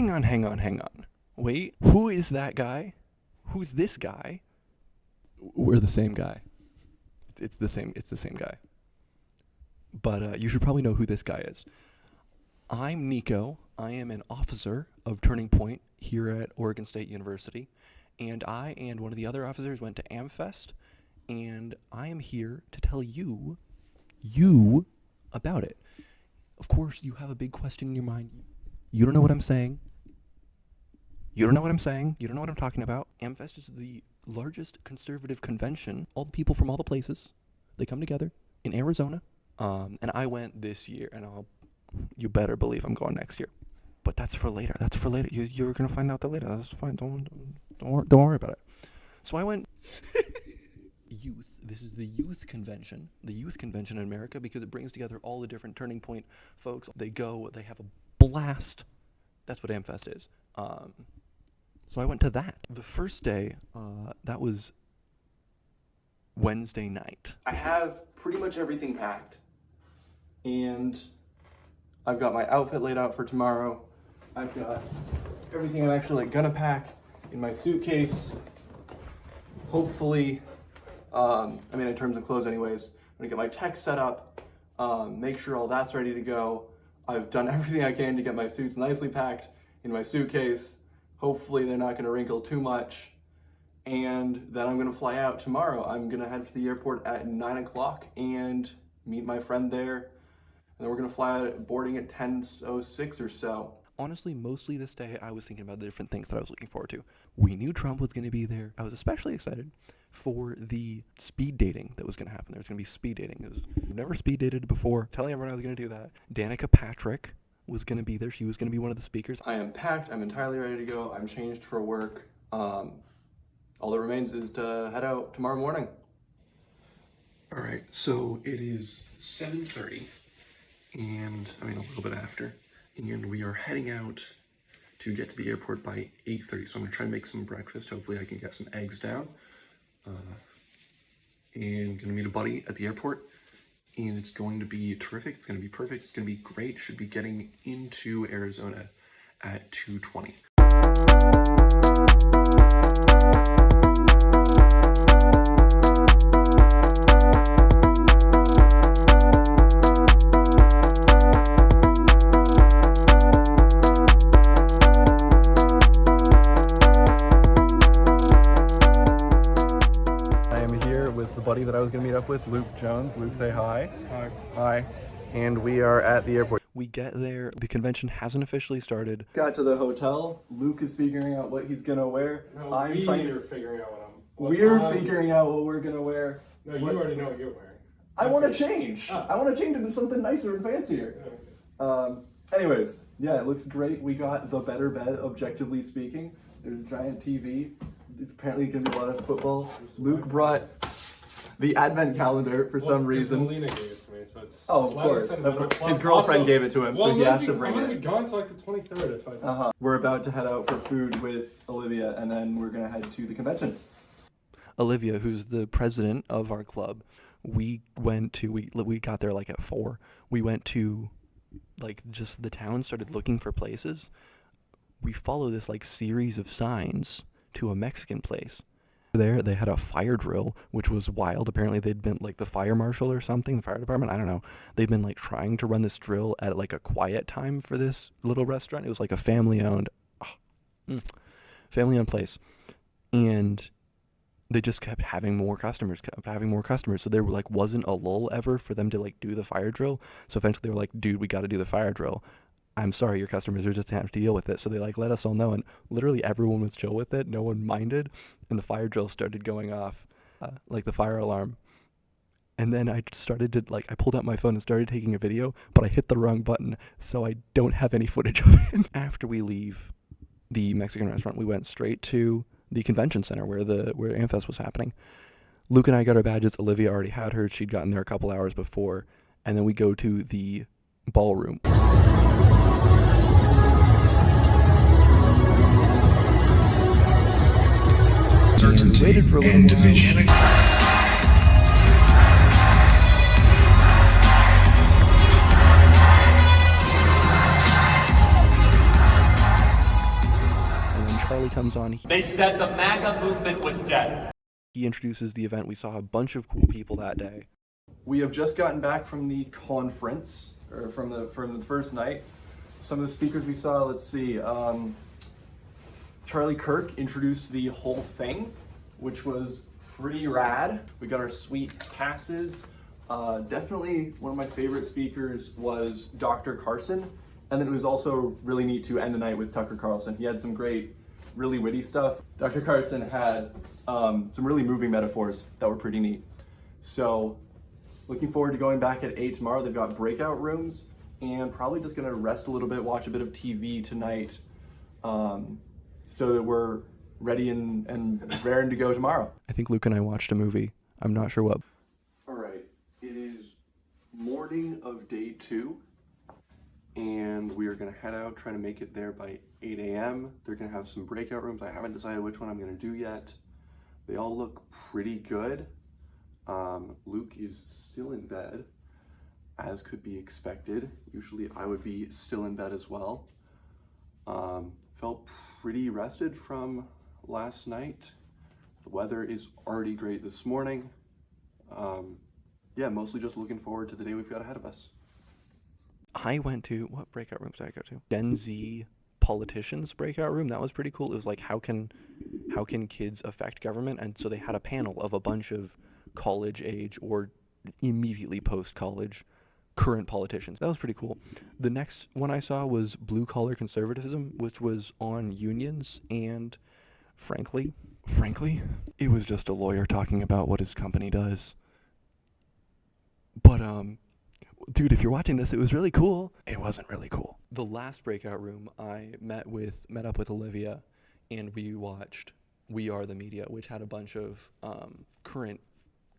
hang on. Wait, who is that guy? Who's this guy? We're the same guy. It's the same guy. But you should probably know who this guy is. I'm Nico. I am an officer of Turning Point here at Oregon State University. And I and one of the other officers went to AMFEST. And I am here to tell you about it. Of course, you have a big question in your mind. You don't know what I'm saying. You don't know what I'm talking about. AMFEST is the largest conservative convention. All the people from all the places, they come together in Arizona. And I went this year, and you better believe I'm going next year. But that's for later. You're gonna find out that later. That's fine. Don't worry about it. So I went. Youth. This is the youth convention in America, because it brings together all the different Turning Point folks. They have a blast. That's what AMFEST is. So I went to that. The first day, that was Wednesday night. I have pretty much everything packed, and I've got my outfit laid out for tomorrow. I've got everything I'm actually gonna pack in my suitcase. Hopefully, in terms of clothes anyways, I'm gonna get my tech set up, make sure all that's ready to go. I've done everything I can to get my suits nicely packed in my suitcase. Hopefully they're not gonna wrinkle too much. And then I'm gonna fly out tomorrow. I'm gonna head to the airport at 9 o'clock and meet my friend there. And then we're gonna fly out boarding at 10:06 or so. Honestly, mostly this day, I was thinking about the different things that I was looking forward to. We knew Trump was gonna be there. I was especially excited for the speed dating that was going to happen. There's going to be speed dating. I've never speed dated before. Telling everyone I was going to do that. Danica Patrick was going to be there. She was going to be one of the speakers. I am packed. I'm entirely ready to go. I'm changed for work. All that remains is to head out tomorrow morning. All right, so it is 7:30, and a little bit after, and we are heading out to get to the airport by 8:30. So I'm going to try and make some breakfast. Hopefully I can get some eggs down. And gonna meet a buddy at the airport, and it's going to be terrific. It's gonna be perfect. It's gonna be great. Should be getting into Arizona at 2:20. Buddy that I was going to meet up with, Luke Jones. Luke, say hi. Hi. And we are at the airport. We get there. The convention hasn't officially started. Got to the hotel. Luke is figuring out what he's going to wear. No, we're figuring out We're figuring out what we're going to wear. No, you already know what you're wearing. I want to change. I want to change into something nicer and fancier. Anyways, yeah, it looks great. We got the better bed, objectively speaking. There's a giant TV. It's apparently going to be a lot of football. Luke brought the advent calendar for some reason. Melina gave it to me, so it's of course. His girlfriend gave it to him, so he has to bring it. I'm gonna be gone until like the 23rd if I. We're about to head out for food with Olivia, and then we're gonna head to the convention. Olivia, who's the president of our club, we got there like at 4. We went to just the town, started looking for places. We follow this series of signs to a Mexican place. There, they had a fire drill, which was wild. Apparently, they'd been the fire marshal or something, the fire department. I don't know. They'd been trying to run this drill at a quiet time for this little restaurant. It was a family-owned place, and they just kept having more customers. So there wasn't a lull ever for them to do the fire drill. So eventually, they were like, "Dude, we got to do the fire drill. I'm sorry, your customers are just having to deal with it." So they let us all know, and literally everyone was chill with it. No one minded, and the fire drill started going off, the fire alarm. And then I started to I pulled out my phone and started taking a video, but I hit the wrong button, so I don't have any footage of it. After we leave the Mexican restaurant, we went straight to the convention center where AMFEST was happening. Luke and I got our badges. Olivia already had hers. She'd gotten there a couple hours before, and then we go to the ballroom. Waited for a little while. Charlie comes on. They said the MAGA movement was dead. He introduces the event. We saw a bunch of cool people that day. We have just gotten back from the conference, or from the first night. Some of the speakers we saw, let's see, Charlie Kirk introduced the whole thing, which was pretty rad. We got our sweet passes. Definitely one of my favorite speakers was Dr. Carson. And then it was also really neat to end the night with Tucker Carlson. He had some great, really witty stuff. Dr. Carson had some really moving metaphors that were pretty neat. So looking forward to going back at 8 tomorrow. They've got breakout rooms, and probably just gonna rest a little bit, watch a bit of TV tonight, so that we're ready and raring to go tomorrow. I think Luke and I watched a movie. I'm not sure what. All right, it is morning of day 2, and we are gonna head out, trying to make it there by 8 a.m. They're gonna have some breakout rooms. I haven't decided which one I'm gonna do yet. They all look pretty good. Luke is still in bed, as could be expected. Usually I would be still in bed as well. Felt pretty rested from last night. The weather is already great this morning. Yeah, mostly just looking forward to the day we've got ahead of us. I went to, what breakout rooms did I go to? Gen Z politicians breakout room. That was pretty cool. It was like, how can kids affect government? And so they had a panel of a bunch of college age or immediately post-college current politicians. That was pretty cool. The next one I saw was blue collar conservatism, which was on unions, and frankly, it was just a lawyer talking about what his company does. But dude, if you're watching this, it was really cool. It wasn't really cool. The last breakout room, I met up with Olivia, and we watched We Are the Media, which had a bunch of current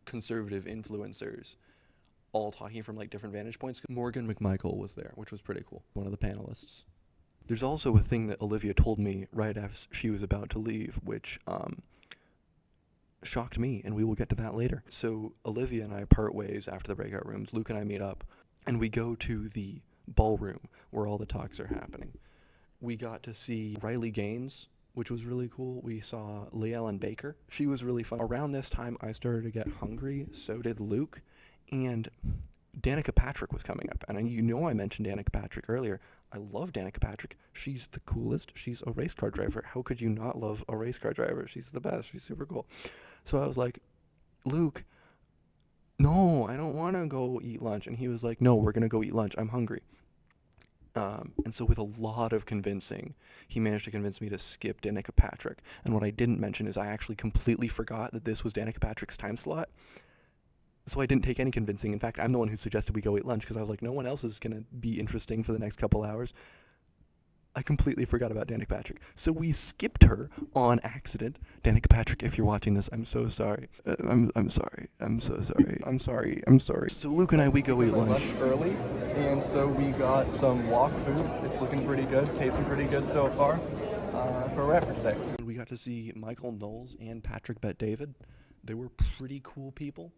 conservative influencers all talking from like different vantage points. Morgan McMichael was there, which was pretty cool, one of the panelists. There's also a thing that Olivia told me right as she was about to leave, which shocked me, and we will get to that later. So Olivia and I part ways after the breakout rooms. Luke and I meet up, and we go to the ballroom where all the talks are happening. We got to see Riley Gaines, which was really cool. We saw Leigh-Ellen Baker. She was really fun. Around this time, I started to get hungry. So did Luke. And Danica Patrick was coming up. And I mentioned Danica Patrick earlier. I love Danica Patrick. She's the coolest. She's a race car driver. How could you not love a race car driver? She's the best. She's super cool. So I was like, Luke, no, I don't want to go eat lunch. And he was like, no, we're going to go eat lunch. I'm hungry. And so with a lot of convincing, he managed to convince me to skip Danica Patrick. And what I didn't mention is I actually completely forgot that this was Danica Patrick's time slot. So I didn't take any convincing. In fact, I'm the one who suggested we go eat lunch because I was like, no one else is going to be interesting for the next couple hours. I completely forgot about Danica Patrick. So we skipped her on accident. Danica Patrick, if you're watching this, I'm so sorry. I'm sorry. I'm so sorry. I'm sorry. So Luke and I, we go eat lunch. Early, and so we got some wok food. It's looking pretty good, tasting pretty good so far. For a wrap for today. We got to see Michael Knowles and Patrick Bet-David. They were pretty cool people.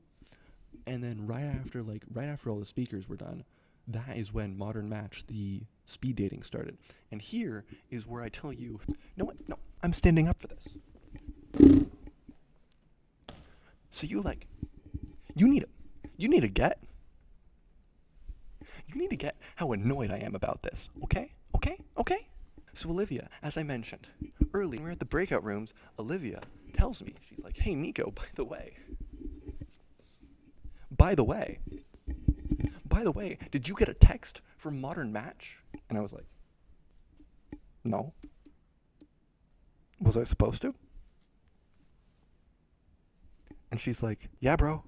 And then right after all the speakers were done, that is when Modern Match, the speed dating, started. And here is where I tell you, no, I'm standing up for this. So you need to get how annoyed I am about this, okay? So Olivia, as I mentioned earlier, when we're at the breakout rooms, Olivia tells me, she's like, hey Nico, by the way, did you get a text from Modern Match? And I was like, no. Was I supposed to? And she's like, yeah, bro.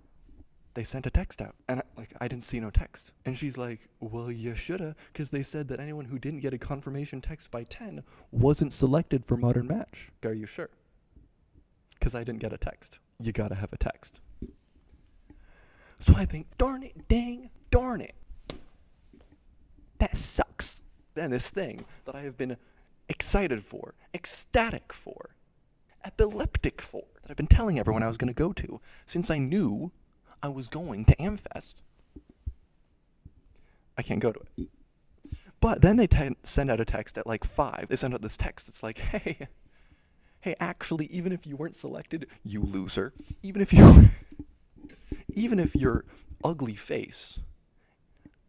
They sent a text out. And I didn't see no text. And she's like, well, you shoulda, because they said that anyone who didn't get a confirmation text by 10 wasn't selected for Modern Match. Are you sure? Because I didn't get a text. You gotta have a text. So I think, darn it. That sucks. Then this thing that I have been excited for, ecstatic for, epileptic for, that I've been telling everyone I was going to go to since I knew I was going to AMFEST. I can't go to it. But then they send out a text at like 5. They send out this text. It's like, hey, Hey, actually, even if you weren't selected, you loser. Even if your ugly face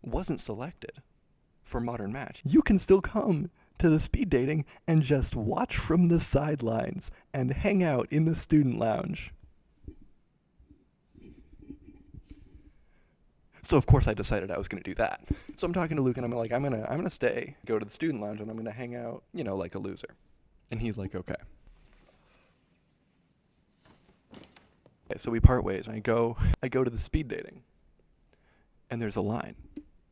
wasn't selected for Modern Match, you can still come to the speed dating and just watch from the sidelines and hang out in the student lounge. So of course I decided I was going to do that. So I'm talking to Luke and I'm like, I'm gonna stay, go to the student lounge, and I'm gonna hang out, like a loser. And he's like, okay. Okay, so we part ways, and I go to the speed dating, and there's a line.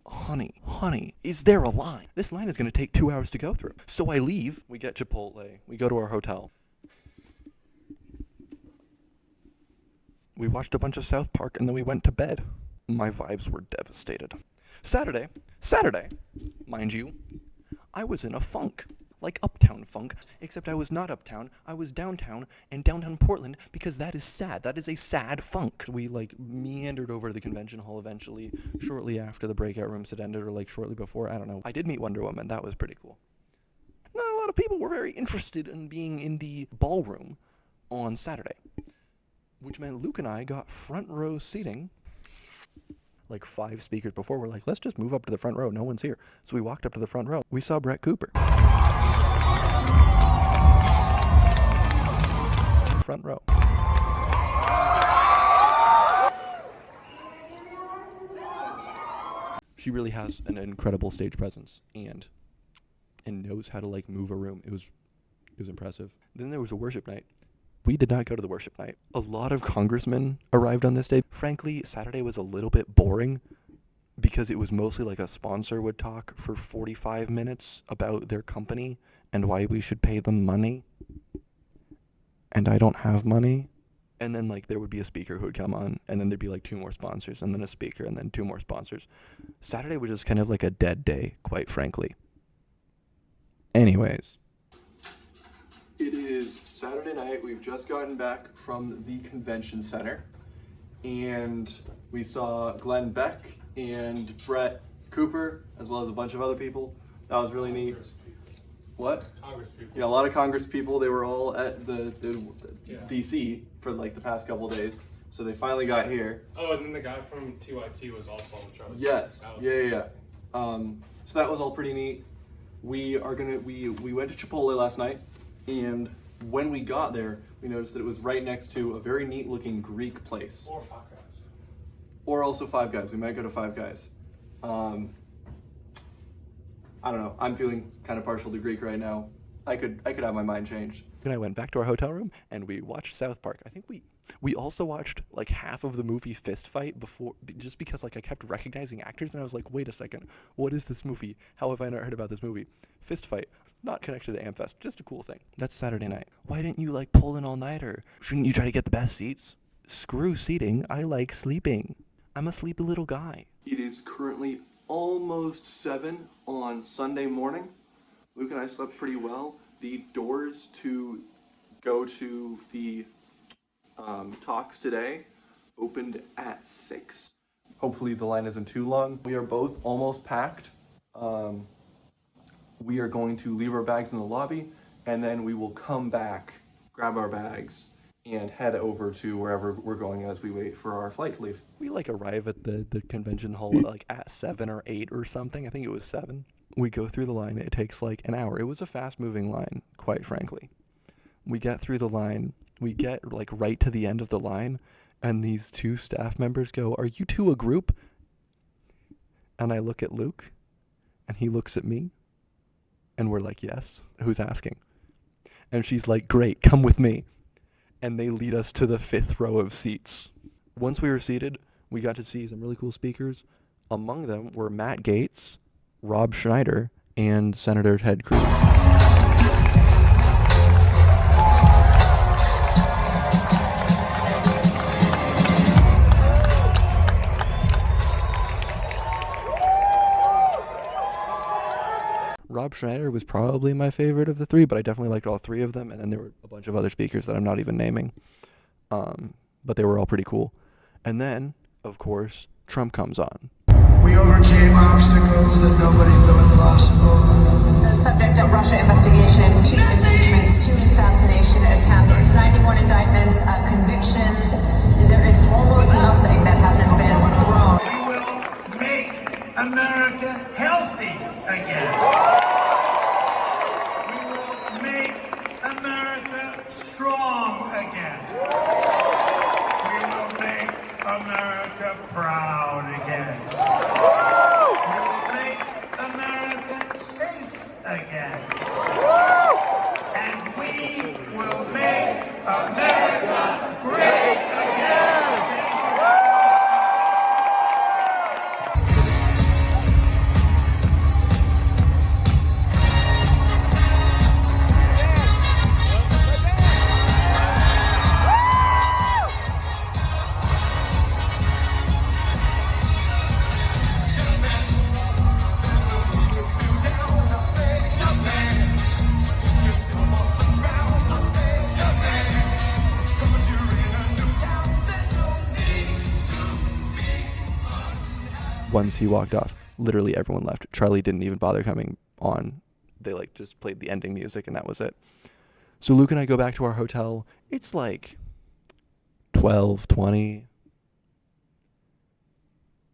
Honey, is there a line? This line is going to take 2 hours to go through. So I leave, we get Chipotle, we go to our hotel. We watched a bunch of South Park, and then we went to bed. My vibes were devastated. Saturday, mind you, I was in a funk. Like uptown funk, except I was not uptown, I was downtown, and downtown Portland, because that is sad. That is a sad funk. We meandered over to the convention hall eventually, shortly after the breakout rooms had ended, or shortly before, I don't know. I did meet Wonder Woman, that was pretty cool. Not a lot of people were very interested in being in the ballroom on Saturday, which meant Luke and I got front row seating. 5 speakers before, we're like, let's just move up to the front row, no one's here. So we walked up to the front row. We saw Brett Cooper. Front row. She really has an incredible stage presence and knows how to move a room. It was impressive. Then there was a worship night. We did not go to the worship night. A lot of congressmen arrived on this day. Frankly, Saturday was a little bit boring because it was mostly a sponsor would talk for 45 minutes about their company and why we should pay them money. And I don't have money. And then there would be a speaker who would come on, and then there'd be 2 more sponsors, and then a speaker, and then 2 more sponsors. Saturday was just kind of a dead day, quite frankly. Anyways. It is Saturday night. We've just gotten back from the convention center, and we saw Glenn Beck and Brett Cooper, as well as a bunch of other people. That was really neat. What? Congress people. Yeah, a lot of Congress people. They were all at the DC for the past couple of days, so they finally got here. Oh, and then the guy from TYT was also on the show. Yes. Yeah. So that was all pretty neat. We went to Chipotle last night. And when we got there, we noticed that it was right next to a very neat looking Greek place. Or Five Guys. Or also Five Guys. We might go to Five Guys. I don't know. I'm feeling kind of partial to Greek right now. I could have my mind changed. And I went back to our hotel room and we watched South Park. I think we also watched half of the movie Fist Fight before, just because I kept recognizing actors and I was like, wait a second, what is this movie? How have I not heard about this movie? Fist Fight. Not connected to AMFEST, just a cool thing. That's Saturday night. Why didn't you pull an all-nighter? Shouldn't you try to get the best seats? Screw seating, I like sleeping. I'm a sleepy little guy. It is currently almost 7 on Sunday morning. Luke and I slept pretty well. The doors to go to the talks today opened at 6. Hopefully the line isn't too long. We are both almost packed. We are going to leave our bags in the lobby, and then we will come back, grab our bags, and head over to wherever we're going as we wait for our flight to leave. We arrive at the convention hall at 7 or 8 or something. I think it was 7. We go through the line. It takes an hour. It was a fast-moving line, quite frankly. We get through the line. We get right to the end of the line, and these 2 staff members go, "Are you 2 a group?" And I look at Luke, and he looks at me. And we're like, yes, who's asking? And she's like, great, come with me. And they lead us to the 5th row of seats. Once we were seated, we got to see some really cool speakers. Among them were Matt Gaetz, Rob Schneider, and Senator Ted Cruz. Rob Schneider was probably my favorite of the 3, but I definitely liked all 3 of them. And then there were a bunch of other speakers that I'm not even naming. But they were all pretty cool. And then, of course, Trump comes on. We overcame obstacles that nobody thought possible. The subject of Russia investigation, 2 impeachments, 2 assassination again. We will make America strong again. We will make America proud again. We will make America safe again. And we will make America great again. Once he walked off, literally everyone left. Charlie didn't even bother coming on. They like just played the ending music and that was it. So Luke and I go back to our hotel. It's like 12:20.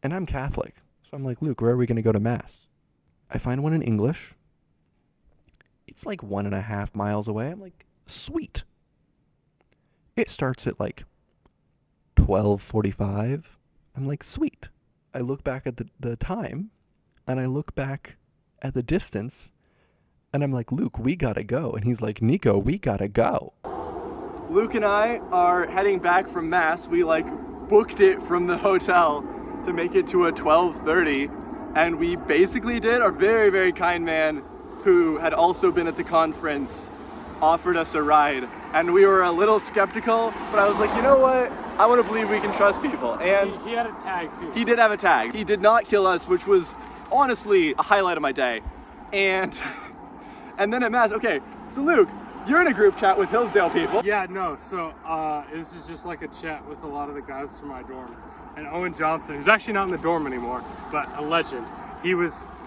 And I'm Catholic. So I'm like, Luke, where are we going to go to Mass? I find one in English. It's like 1.5 miles away. I'm like, sweet. It starts at like 12:45. I'm like, sweet. I look back at the time, and I look back at the distance, and I'm like, Luke, we gotta go. And he's like, Nico, we gotta go. Luke and I are heading back from Mass. We booked it from the hotel to make it to a 12:30, and we basically did. Our very, very kind man who had also been at the conference offered us a ride, and we were a little skeptical, but I was like, you know what? I want to believe we can trust people. And he had a tag too. he did have a tag. He did not kill us, which was honestly a highlight of my day. And then at Mass, okay, so Luke, you're in a group chat with Hillsdale people. Yeah, no, so this is just like a chat with a lot of the guys from my dorm. And Owen Johnson, who's actually not in the dorm anymore, but a legend, he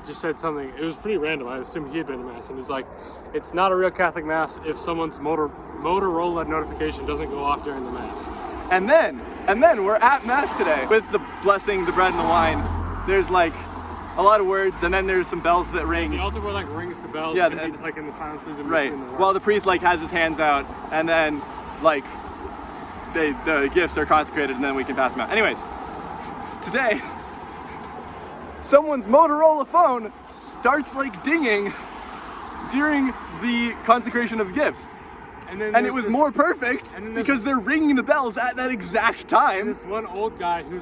just said something, it was pretty random, I assume he had been to Mass, and he's like, it's not a real Catholic Mass if someone's Motorola notification doesn't go off during the Mass. And then we're at Mass today with the blessing, the bread and the wine. There's a lot of words, and then there's some bells that ring. The altar boy rings the bells, yeah, in the silences. Right. While the priest has his hands out, and then the gifts are consecrated, and then we can pass them out. Anyways, today someone's Motorola phone starts dinging during the consecration of gifts. And it was more perfect because they're ringing the bells at that exact time. This one old guy who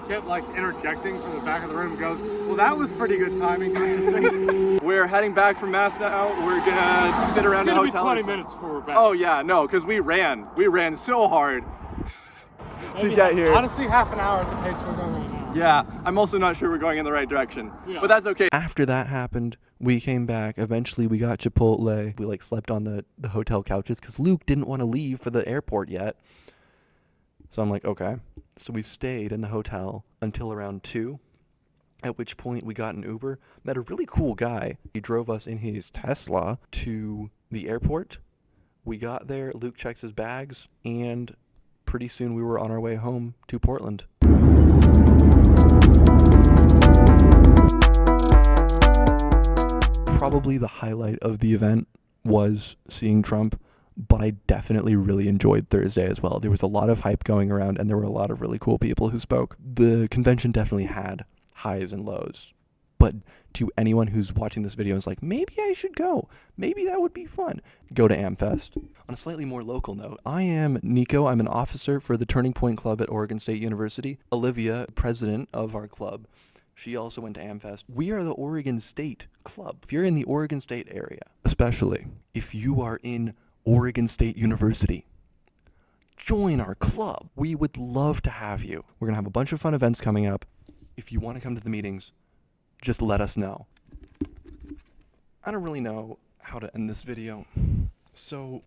kept interjecting from the back of the room goes, well, that was pretty good timing. We're heading back from Mass now. We're gonna sit around the hotel. It's gonna be 20 minutes before we're back. Oh yeah, no, because we ran so hard to get here. Honestly, half an hour at the pace we're going right now. Yeah, I'm also not sure we're going in the right direction, yeah. But that's okay. After that happened, we came back. Eventually, we got Chipotle. We slept on the hotel couches because Luke didn't want to leave for the airport yet. So I'm like, okay. So we stayed in the hotel until around 2, at which point we got an Uber. Met a really cool guy. He drove us in his Tesla to the airport. We got there. Luke checks his bags, and pretty soon we were on our way home to Portland. Probably the highlight of the event was seeing Trump, but I definitely really enjoyed Thursday as well. There was a lot of hype going around, and there were a lot of really cool people who spoke. The convention definitely had highs and lows, but to anyone who's watching this video and is like, maybe I should go, maybe that would be fun, go to AMFEST. On a slightly more local note, I am Nico. I'm an officer for the Turning Point Club at Oregon State University. Olivia, president of our club, she also went to AMFEST. We are the Oregon State Club. If you're in the Oregon State area, especially if you are in Oregon State University, join our club. We would love to have you. We're going to have a bunch of fun events coming up. If you want to come to the meetings, just let us know. I don't really know how to end this video, so